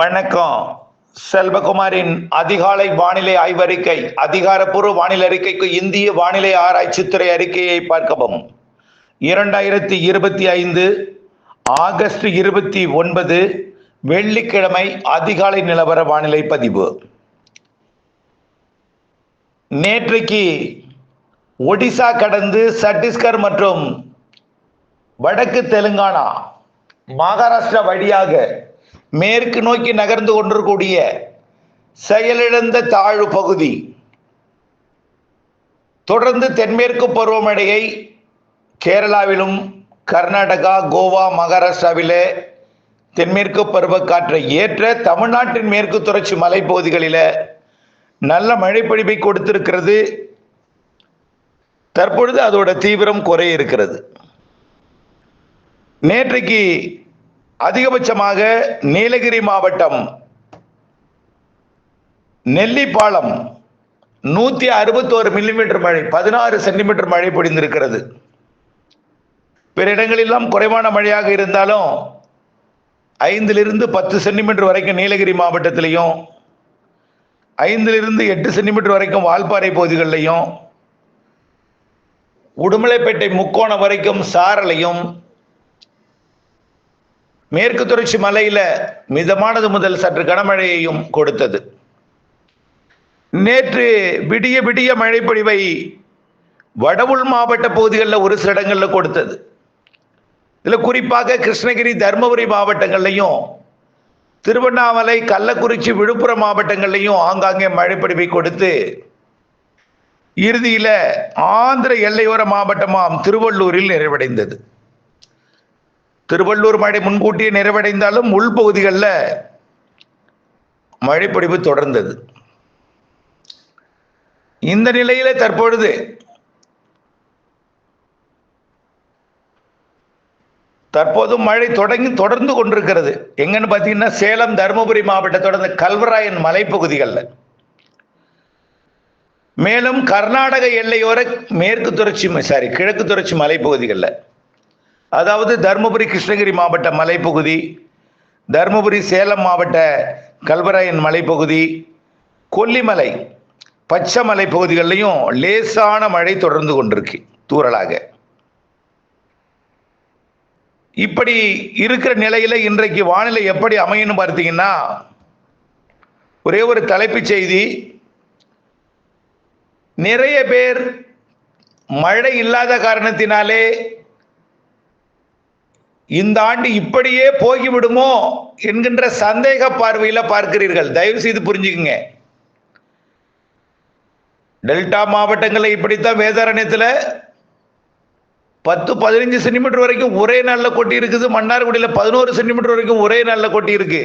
வணக்கம். செல்வகுமாரின் அதிகாலை வானிலை ஆய்வறிக்கை. அதிகாரப்பூர்வ வானிலை அறிக்கைக்கு இந்திய வானிலை ஆராய்ச்சித்துறை அறிக்கையை பார்க்கவும். 2025 ஆகஸ்ட் 29 வெள்ளிக்கிழமை அதிகாலை நிலவர வானிலை பதிவு. நேற்றைக்கு ஒடிசா கடந்து சத்தீஸ்கர் மற்றும் வடக்கு தெலுங்கானா, மகாராஷ்டிரா வழியாக மேற்கு நோக்கி நகர்ந்து கொண்டிருக்கூடிய செயலிழந்த தாழ்வு பகுதி தொடர்ந்து தென்மேற்கு பருவமழையை கேரளாவிலும் கர்நாடகா, கோவா, மகாராஷ்டிராவிலே தென்மேற்கு பருவக்காற்றை ஏற்ற தமிழ்நாட்டின் மேற்கு தொடர்ச்சி மலைப்பகுதிகளில் நல்ல மழை பொழிவை கொடுத்திருக்கிறது. தற்பொழுது அதோட தீவிரம் குறைய இருக்கிறது. நேற்றைக்கு அதிகபட்சமாக நீலகிரி மாவட்டம் நெல்லிப்பாலம் 161 மில்லிமீட்டர் மழை, 16 சென்டிமீட்டர் மழை பொழிந்திருக்கிறது. பிற இடங்களெல்லாம் குறைவான மழையாக இருந்தாலும் 5 to 10 சென்டிமீட்டர் வரைக்கும் நீலகிரி மாவட்டத்திலையும், 5 to 8 சென்டிமீட்டர் வரைக்கும் வால்பாறை பகுதிகளிலையும், உடுமலைப்பேட்டை முக்கோணம் வரைக்கும் சாரலையும், மேற்கு தொடர்ச்சி மலையில மிதமானது முதல் சற்று கனமழையையும் கொடுத்தது. நேற்று விடிய விடிய மழைப்பொழிவை வடவுள் மாவட்ட பகுதிகளில் ஒரு சில இடங்களில் கொடுத்தது. இதில் குறிப்பாக கிருஷ்ணகிரி, தருமபுரி மாவட்டங்கள்லையும், திருவண்ணாமலை, கள்ளக்குறிச்சி, விழுப்புரம் மாவட்டங்கள்லையும் ஆங்காங்கே மழைப்பொழிவை கொடுத்து இறுதியில் ஆந்திர எல்லையோர மாவட்டமாம் திருவள்ளூரில் நிறைவடைந்தது. திருவள்ளூர் மழை முன்கூட்டியே நிறைவடைந்தாலும் உள்பகுதிகளில் மழைப்பொழிவு தொடர்ந்தது. இந்த நிலையில தற்பொழுது மழை தொடர்ந்து கொண்டிருக்கிறது. எங்கன்னு பார்த்தீங்கன்னா சேலம், தருமபுரி மாவட்டத்தோட கல்வராயன் மலைப்பகுதிகளில், மேலும் கர்நாடக எல்லையோர கிழக்கு தொடர்ச்சி மலைப்பகுதிகளில், அதாவது தருமபுரி, கிருஷ்ணகிரி மாவட்ட மலைப்பகுதி, தருமபுரி, சேலம் மாவட்ட கல்வராயன் மலைப்பகுதி, கொல்லிமலை, பச்சைமலை பகுதிகளிலையும் லேசான மழை தொடர்ந்து கொண்டிருக்கு தூறலாக. இப்படி இருக்கிற நிலையில இன்றைக்கு வானிலை எப்படி அமையணும் பார்த்தீங்கன்னா, ஒரே ஒரு தலைப்புச் செய்தி. நிறைய பேர் மழை இல்லாத காரணத்தினாலே இந்த ஆண்டு இப்படியே போய்விடுமோ என்கின்ற சந்தேக பார்வையில் பார்க்கிறீர்கள். தயவு செய்து புரிஞ்சுக்குங்க. டெல்டா மாவட்டங்களில் இப்படித்தான் வேதாரண்யத்தில் 10-15 சென்டிமீட்டர் வரைக்கும் ஒரே நாளில் கொட்டி இருக்குது. மன்னார்குடியில் 11 சென்டிமீட்டர் வரைக்கும் ஒரே நாளில் கொட்டி இருக்கு.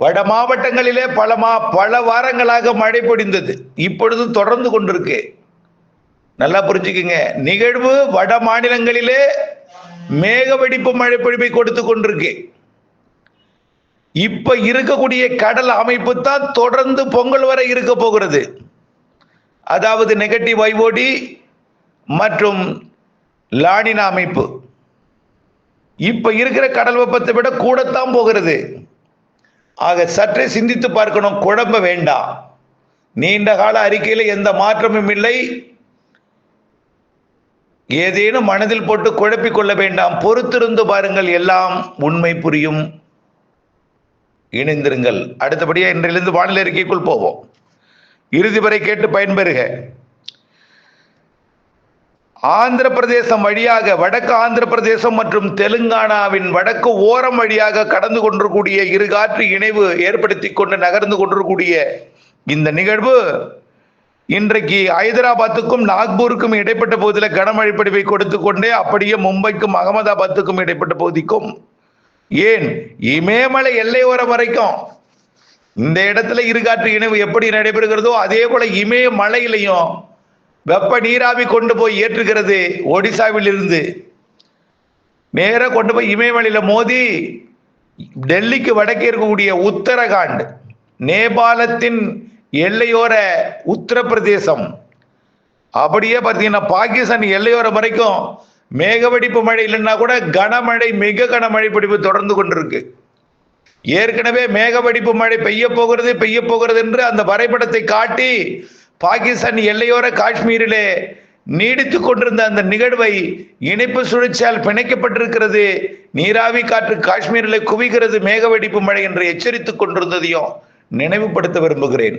வட மாவட்டங்களிலே பல வாரங்களாக மழை பொழிந்தது. இப்பொழுது தொடர்ந்து கொண்டிருக்கு. நல்லா புரிஞ்சுக்குங்க. நிகழ்வு வட மாநிலங்களிலே மேக வெடிப்பு மழை பொழிவை கொடுத்து கொண்டிருக்கு. இப்ப இருக்கக்கூடிய கடல் அமைப்பு தான் தொடர்ந்து பொங்கல் வரை இருக்க போகிறது. அதாவது நெகட்டிவ் ஐஓடி மற்றும் லானினா அமைப்பு இப்ப இருக்கிற கடல் வெப்பத்தை விட கூடத்தான் போகிறது. ஆக சற்றே சிந்தித்து பார்க்கணும், குழம்ப வேண்டாம். நீண்ட கால அறிக்கையில் எந்த மாற்றமும் இல்லை. ஏதேனும் மனதில் போட்டு குழப்பிக் கொள்ள வேண்டாம். பொறுத்திருந்து பாருங்கள், எல்லாம் உண்மை புரியும். இணைந்திருங்கள். அடுத்தபடியா இன்றிலிருந்து வானிலை அறிக்கைக்குள் போவோம். இறுதி வரை கேட்டு பயன்பெறுக. ஆந்திர பிரதேசம் வழியாக, வடக்கு ஆந்திர பிரதேசம் மற்றும் தெலுங்கானாவின் வடக்கு ஓரம் வழியாக கடந்து கொண்டிருக்கூடிய இரு காற்று இணைவு ஏற்படுத்தி கொண்டு நகர்ந்து கொண்டிருக்கூடிய இந்த நிகழ்வு இன்றைக்கு ஹைதராபாத்துக்கும் நாக்பூருக்கும் இடைப்பட்ட பகுதியில் கனமழை பொழிவை கொடுத்து கொண்டே அப்படியே மும்பைக்கும் அகமதாபாத்துக்கும் இடைப்பட்ட பகுதிக்கும், ஏன் இமயமலை எல்லையோரம் வரைக்கும் இந்த இடத்துல இருகாற்று இணைவு எப்படி நடைபெறுகிறதோ அதே போல இமயமலையிலையும் வெப்ப நீராவி கொண்டு போய் ஏற்றுகிறது. ஒடிசாவில் இருந்து நேர கொண்டு போய் இமயமலையில மோதி டெல்லிக்கு வடக்கே இருக்கக்கூடிய உத்தரகாண்ட், நேபாளத்தின் எல்லையோர உத்தரப்பிரதேசம், அப்படியே பார்த்தீங்கன்னா பாகிஸ்தான் எல்லையோரம் வரைக்கும் மேகவெடிப்பு மழை இல்லைன்னா கூட கனமழை, மிக கனமழை பிடிப்பு தொடர்ந்து கொண்டிருக்கு. ஏற்கனவே மேகவெடிப்பு மழை பெய்ய போகிறது என்று அந்த வரைபடத்தை காட்டி பாகிஸ்தான் எல்லையோர காஷ்மீரிலே நீடித்துக் கொண்டிருந்த அந்த நிகழ்வை இணைப்பு சுழற்சியால் பிணைக்கப்பட்டிருக்கிறது. நீராவி காற்று காஷ்மீரில் குவிகிறது மேகவெடிப்பு மழை என்று எச்சரித்துக் கொண்டிருந்ததையும் நினைவுபடுத்த விரும்புகிறேன்.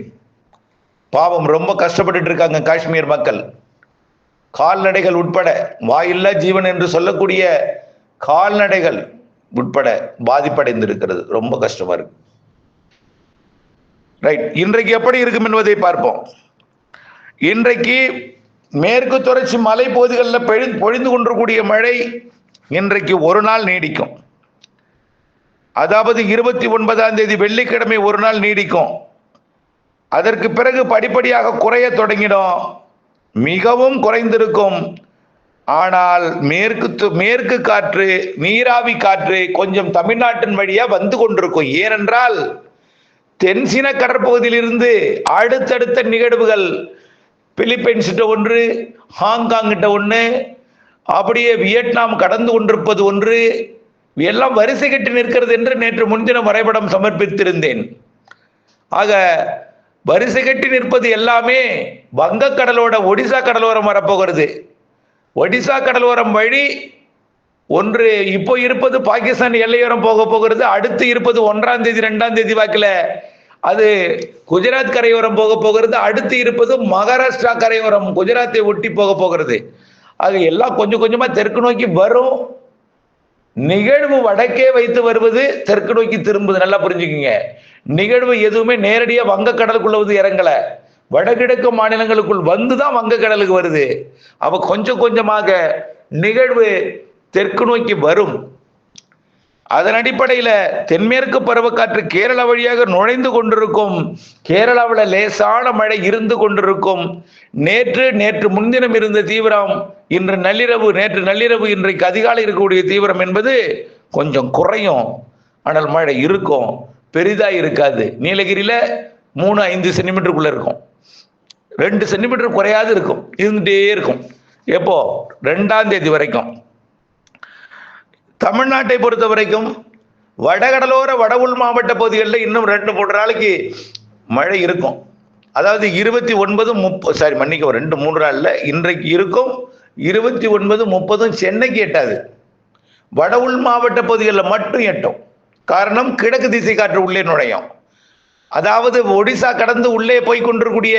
பாவம், ரொம்ப கஷ்டப்பட்டு இருக்காங்க காஷ்மீர் மக்கள். கால்நடைகள் உட்பட, வாயில்லா ஜீவன் என்று சொல்லக்கூடிய கால்நடைகள் உட்பட பாதிப்படைந்திருக்கிறது. ரொம்ப கஷ்டமா இருக்கு. ரைட், இன்றைக்கு எப்படி இருக்கும் என்பதை பார்ப்போம். இன்றைக்கு மேற்கு தொடர்ச்சி மலை பகுதிகளில் பொழிந்து கொண்டிருக்கூடிய மழை இன்றைக்கு ஒரு நாள் நீடிக்கும். அதாவது 29ஆம் தேதி வெள்ளிக்கிழமை ஒரு நாள் நீடிக்கும். அதற்கு பிறகு படிப்படியாக குறைய தொடங்கிடும். மிகவும் குறைந்திருக்கும். ஆனால் மேற்கு காற்று, நீராவி காற்று கொஞ்சம் தமிழ்நாட்டின் வழியா வந்து கொண்டிருக்கும். ஏனென்றால் தென்சீன கடற்பகுதியிலிருந்து அடுத்தடுத்த நிகழ்வுகள், பிலிப்பைன்ஸ் கிட்ட ஒன்று, ஹாங்காங் கிட்ட ஒன்று, அப்படியே வியட்நாம் கடந்து கொண்டிருப்பது ஒன்று, எல்லாம் வரிசை கட்டி நிற்கிறது என்று நேற்று முன்தினம் வரைபடம் சமர்ப்பித்திருந்தேன். ஆக வரிசை கட்டி நிற்பது எல்லாமே வங்கக்கடலோட ஒடிசா கடலோரம் வரப்போகிறது. ஒடிசா கடலோரம் வழி ஒன்று இப்போ இருப்பது பாகிஸ்தான் எல்லையோரம் போக போகிறது. அடுத்து இருப்பது 1ஆம் தேதி 2ஆம் தேதி வாக்கில் அது குஜராத் கரையோரம் போக போகிறது. அடுத்து இருப்பது மகாராஷ்டிரா கரையோரம், குஜராத்தை ஒட்டி போக போகிறது. ஆக எல்லாம் கொஞ்சம் கொஞ்சமா தெற்கு நோக்கி வரும். நிகழ்வு வடக்கே வைத்து வருவது தெற்கு நோக்கி திரும்புது. நல்லா புரிஞ்சுக்குங்க. நிகழ்வு எதுவுமே நேரடியா வங்கக்கடலுக்குள்ள வந்து இறங்கல, வடகிழக்கு மாநிலங்களுக்குள் வந்துதான் வங்கக்கடலுக்கு வருது. அப்ப கொஞ்சம் கொஞ்சமாக நிகழ்வு தெற்கு நோக்கி வரும். அதன் அடிப்படையில தென்மேற்கு பருவக்காற்று கேரளா வழியாக நுழைந்து கொண்டிருக்கும். கேரளாவில் லேசான மழை இருந்து கொண்டிருக்கும். நேற்று முன்தினம் இருந்த தீவிரம் இன்று நள்ளிரவு, நேற்று நள்ளிரவு இன்றைக்கு அதிகாலை இருக்கக்கூடிய தீவிரம் என்பது கொஞ்சம் குறையும். ஆனால் மழை இருக்கும், பெரிதா இருக்காது. நீலகிரியில 3-5 சென்டிமீட்டருக்குள்ள இருக்கும், 2 சென்டிமீட்டர் குறையாது இருக்கும், இருந்துட்டே இருக்கும். எப்போ? 2ஆம் தேதி வரைக்கும். தமிழ்நாட்டை பொறுத்த வரைக்கும் வடகடலோர வட உள் மாவட்ட பகுதிகளில் இன்னும் 2-3 நாளைக்கு மழை இருக்கும். அதாவது 2-3 நாள்ல இன்றைக்கு இருக்கும். 29-30 சென்னைக்கு எட்டாது, வட உள் மாவட்ட பகுதிகளில் மட்டும் எட்டும். காரணம், கிழக்கு திசை காற்று உள்ளே நுழையும். அதாவது ஒடிசா கடந்து உள்ளே போய் கொண்டிருக்கூடிய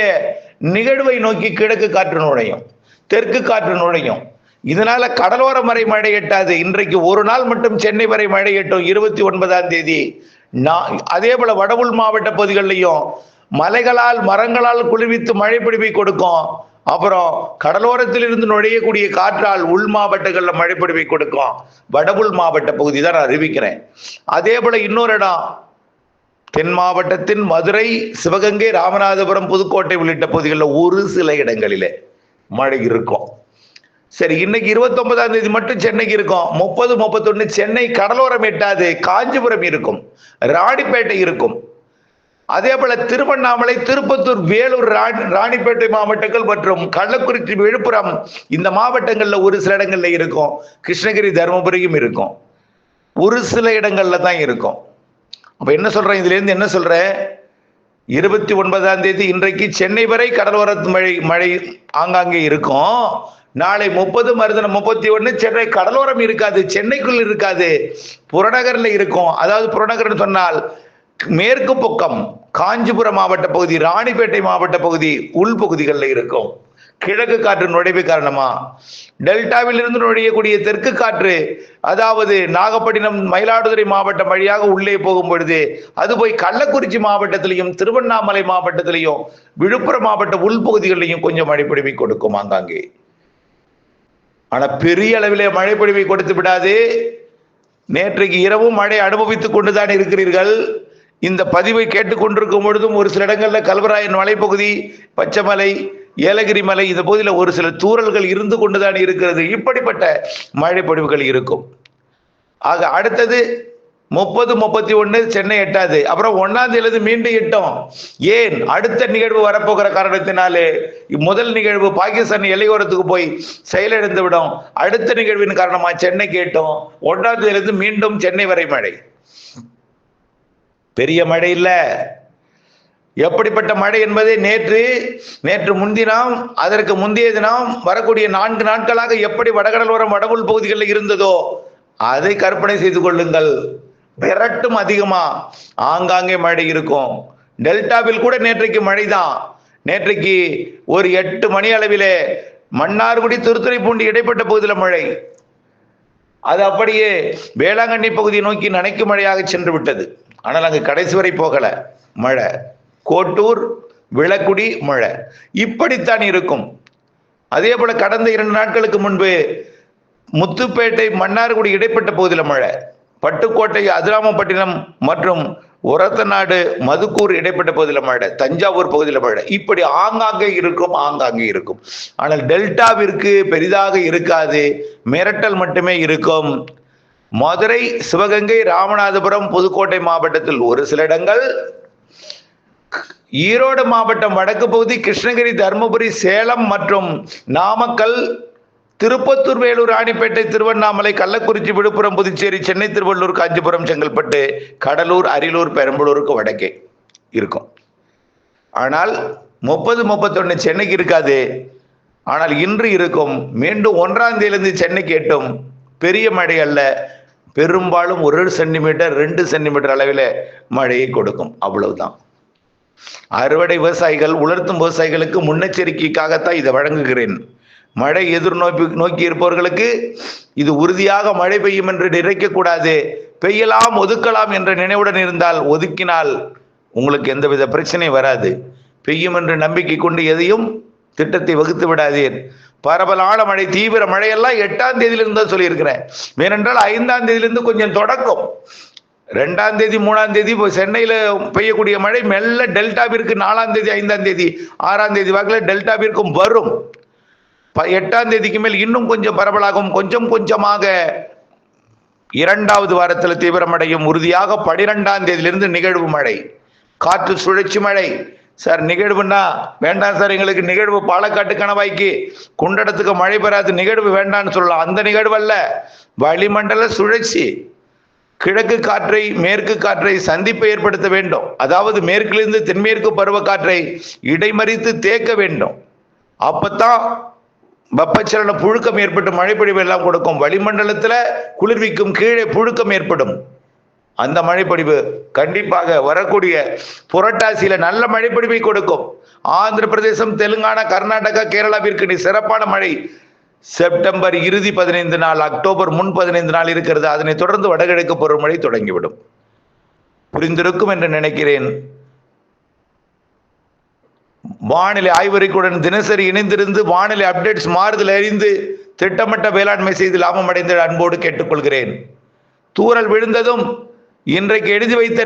நிகழ்வை நோக்கி கிழக்கு காற்று நுழையும், தெற்கு காற்று நுழையும். இதனால கடலோரம் வரை மழை எட்டாது. இன்றைக்கு ஒரு நாள் மட்டும் சென்னை வரை மழை எட்டும், 29ஆம் தேதி. அதே போல வட உள் மாவட்ட பகுதிகளிலையும் மலைகளால் மரங்களால் குளிர்வித்து மழை பொழிவை கொடுக்கும். அப்புறம் கடலோரத்தில் இருந்து நுழையக்கூடிய காற்றால் உள் மாவட்டங்களில் மழை பொழிவை கொடுக்கும். வட உள் மாவட்ட பகுதி தான் நான் அறிவிக்கிறேன். அதே போல இன்னொரு இடம், தென் மாவட்டத்தின் மதுரை, சிவகங்கை, ராமநாதபுரம், புதுக்கோட்டை உள்ளிட்ட பகுதிகளில் ஒரு சில இடங்களிலே மழை இருக்கும். சரி, இன்னைக்கு 29ஆம் தேதி மட்டும் சென்னைக்கு இருக்கும். 30-31 சென்னை கடலோரம் எட்டாது, காஞ்சிபுரம் இருக்கும், ராணிப்பேட்டை இருக்கும். அதே போல திருவண்ணாமலை, திருப்பத்தூர், வேலூர், ராணிப்பேட்டை மாவட்டங்கள் மற்றும் கள்ளக்குறிச்சி, விழுப்புரம் இந்த மாவட்டங்கள்ல ஒரு சில இடங்கள்ல இருக்கும். கிருஷ்ணகிரி, தருமபுரியும் இருக்கும், ஒரு சில இடங்கள்ல தான் இருக்கும். அப்ப என்ன சொல்றேன், இதுல இருந்து என்ன சொல்றேன், 29ஆம் தேதி இன்றைக்கு சென்னை வரை கடலோரத்து மழை ஆங்காங்கே இருக்கும். நாளை 30, மறுதினம் 31 சென்னை கடலோரம் இருக்காது, சென்னைக்குள் இருக்காது, புறநகர்ல இருக்கும். அதாவது புறநகர்னு சொன்னால் மேற்கு பக்கம் காஞ்சிபுரம் மாவட்ட பகுதி, ராணிப்பேட்டை மாவட்ட பகுதி, உள்பகுதிகளில் இருக்கும். கிழக்கு காற்று நுழைவு காரணமா டெல்டாவில் இருந்து நுழையக்கூடிய தெற்கு காற்று, அதாவது நாகப்பட்டினம், மயிலாடுதுறை மாவட்டம் வழியாக உள்ளே போகும் பொழுது அது போய் கள்ளக்குறிச்சி மாவட்டத்திலையும், திருவண்ணாமலை மாவட்டத்திலையும், விழுப்புரம் மாவட்ட உள்பகுதிகளிலையும் கொஞ்சம் மழைப்பொழிவை கொடுக்கும் ஆங்காங்கே. ஆனா பெரிய அளவிலே மழைப்பொழிவை கொடுத்து விடாது. நேற்றைக்கு இரவும் மழை அனுபவித்துக் கொண்டுதான் இருக்கிறீர்கள். இந்த பதிவை கேட்டுக்கொண்டிருக்கும் பொழுதும் ஒரு சில இடங்கள்ல கல்வராயன் மலைப்பகுதி, பச்சைமலை, ஏலகிரி மலை இந்த பகுதியில் ஒரு சில தூறல்கள் இருந்து கொண்டுதான் இருக்கிறது. இப்படிப்பட்ட மழை பொழிவுகள் இருக்கும். ஆக அடுத்தது 30-31 சென்னை எட்டாது. அப்புறம் 1ஆம் தேதி மீண்டும் எட்டும். ஏன்? அடுத்த நிகழ்வு வரப்போகிற காரணத்தினாலே. முதல் நிகழ்வு பாகிஸ்தான் எல்லையோரத்துக்கு போய் செயலிழந்து விடும். அடுத்த நிகழ்வின் காரணமா சென்னைக்கு எட்டும். 1ஆம் தேதி மீண்டும் சென்னை வரை மழை. பெரிய மழை இல்ல. எப்படிப்பட்ட மழை என்பதை நேற்று முன்தினம், அதற்கு முந்தைய தினம், வரக்கூடிய 4 நாட்களாக எப்படி வடகடலோரம் வடவுள் பகுதிகளில் இருந்ததோ அதை கற்பனை செய்து கொள்ளுங்கள். விரட்டும் அதிகமா ஆங்காங்கே மழை இருக்கும். டெல்டாவில் கூட நேற்றைக்கு மழைதான். நேற்றைக்கு ஒரு 8 மணி அளவிலே மன்னார்குடி திருத்துறைப்பூண்டி இடைப்பட்ட பகுதியில் மழை. அது அப்படியே வேளாங்கண்ணி பகுதியை நோக்கி நனைக்கும் மழையாக சென்று விட்டது. ஆனால் அங்கு கடைசி வரை போகல மழை. கோட்டூர், விளக்குடி மழை இப்படித்தான் இருக்கும். அதே போல கடந்த 2 நாட்களுக்கு முன்பு முத்துப்பேட்டை மன்னார்குடி இடைப்பட்ட பகுதியில் மழை, பட்டுக்கோட்டை அதிராமப்பட்டினம் மற்றும் ஒரத்தநாடு மதுக்கூர் இடைப்பட்ட பகுதியில் மழை, தஞ்சாவூர் பகுதியில் மழை, இப்படி ஆங்காங்கே இருக்கும். ஆனால் டெல்டாவிற்கு பெரிதாக இருக்காது, மிரட்டல் மட்டுமே இருக்கும். மதுரை, சிவகங்கை, ராமநாதபுரம், புதுக்கோட்டை மாவட்டத்தில் ஒரு சில இடங்கள், ஈரோடு மாவட்டம் வடக்கு பகுதி, கிருஷ்ணகிரி, தருமபுரி, சேலம் மற்றும் நாமக்கல், திருப்பத்தூர், வேலூர், ராணிப்பேட்டை, திருவண்ணாமலை, கள்ளக்குறிச்சி, விழுப்புரம், புதுச்சேரி, சென்னை, திருவள்ளூர், காஞ்சிபுரம், செங்கல்பட்டு, கடலூர், அரியலூர், பெரம்பலூருக்கு வடக்கே இருக்கும். ஆனால் 30-31 சென்னைக்கு இருக்காது. ஆனால் இன்று இருக்கும். மீண்டும் 1ஆம் தேதியிலிருந்து சென்னைக்கு எட்டும். பெரிய மழை அல்ல, பெரும்பாலும் 1 சென்டிமீட்டர் 2 சென்டிமீட்டர் அளவில் மழையை கொடுக்கும். அவ்வளவுதான். அறுவடை விவசாயிகள், உலர்த்தும் விவசாயிகளுக்கு முன்னெச்சரிக்கைக்காகத்தான் இதை வழங்குகிறேன். மழை நோக்கி இருப்பவர்களுக்கு இது உறுதியாக மழை பெய்யும் என்று நினைக்கக்கூடாது. பெய்யலாம், ஒதுக்கலாம் என்ற நினைவுடன் இருந்தால், ஒதுக்கினால் உங்களுக்கு எந்தவித பிரச்சனை வராது. பெய்யும் என்று நம்பிக்கை கொண்டு எதையும் திட்டத்தை வகுத்து விடாதீர். பரவலான மழை, தீவிர மழையெல்லாம் 8ஆம் தேதியிலிருந்து தான் சொல்லியிருக்கிறேன். ஏனென்றால் 5ஆம் தேதியிலிருந்து கொஞ்சம் தொடக்கம். 2ஆம் தேதி 3ஆம் தேதி சென்னையில் பெய்யக்கூடிய மழை மெல்ல டெல்டாவிற்கு 4ஆம் தேதி 5ஆம் தேதி 6ஆம் தேதி வாக்கில் டெல்டாவிற்கும் வரும். 8ஆம் தேதிக்கு மேல் இன்னும் கொஞ்சம் பரவலாகும். கொஞ்சமாக 2வது வாரத்தில் தீவிரமடையும். உறுதியாக 12ஆம் தேதியிலிருந்து நிகழ்வு மழை, காற்று சுழற்சி மழை. சார் நிகழ்வுன்னா வேண்டாம் சார், எங்களுக்கு நிகழ்வு பாலக்காட்டு கணவாய்க்கு குண்டடத்துக்கு மழை பெறாது, நிகழ்வு வேண்டான்னு சொல்லலாம். அந்த நிகழ்வு அல்ல, வளிமண்டல சுழற்சி. கிழக்கு காற்றை மேற்கு காற்றை சந்திப்பை ஏற்படுத்த வேண்டும். அதாவது மேற்கிலிருந்து தென்மேற்கு பருவ காற்றை இடைமறித்து தேக்க வேண்டும். அப்பத்தான் வெப்பச்சலன புழுக்கம் ஏற்பட்டு மழைப்பொழிவு எல்லாம் கொடுக்கும். வளிமண்டலத்துல குளிர்விக்கும் கீழே புழுக்கம் ஏற்படும். அந்த மழைப்பொழிவு கண்டிப்பாக வரக்கூடிய புரட்டாசியில நல்ல மழைப்பொழிவை கொடுக்கும். ஆந்திர பிரதேசம், தெலுங்கானா, கர்நாடகா, கேரளாவிற்கு சிறப்பான மழை செப்டம்பர் இறுதி 15 நாள், அக்டோபர் முன் 15 நாள் இருக்கிறது. அதனை தொடர்ந்து வடகிழக்கு பருவமழை தொடங்கிவிடும். புரிந்திருக்கும் என்று நினைக்கிறேன். வானிலை ஆய்வறிக்கையுடன் தினசரி இணைந்திருந்து வானிலை அப்டேட்ஸ் மாறுதல் அறிந்து திட்டமிட்ட வேளாண்மை செய்து லாபம் அடைந்த அன்போடு கேட்டுக்கொள்கிறேன். தூறல் விழுந்ததும் இன்றைக்கு எழுதி வைத்த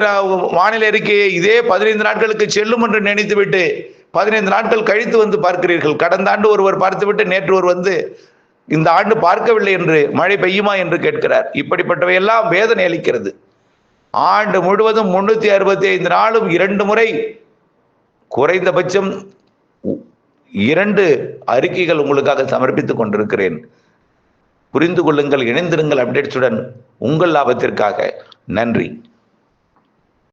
வானிலை அறிக்கையை இதே 15 நாட்களுக்கு செல்லும் என்று நினைத்துவிட்டு 15 நாட்கள் கழித்து வந்து பார்க்கிறீர்கள். கடந்த ஆண்டு ஒருவர் பார்த்துவிட்டு நேற்று ஒரு வந்து இந்த ஆண்டு பார்க்கவில்லை என்று மழை பெய்யுமா என்று கேட்கிறார். இப்படிப்பட்டவை எல்லாம் வேதனை அளிக்கிறது. ஆண்டு முழுவதும் 365 நாளும் 2 முறை குறைந்தபட்சம் 2 அறிக்கைகள் உங்களுக்காக சமர்ப்பித்துக் கொண்டிருக்கிறேன். புரிந்து கொள்ளுங்கள், இணைந்திருங்கள் அப்டேட்ஸுடன். உங்கள் லாபத்திற்காக. நன்றி.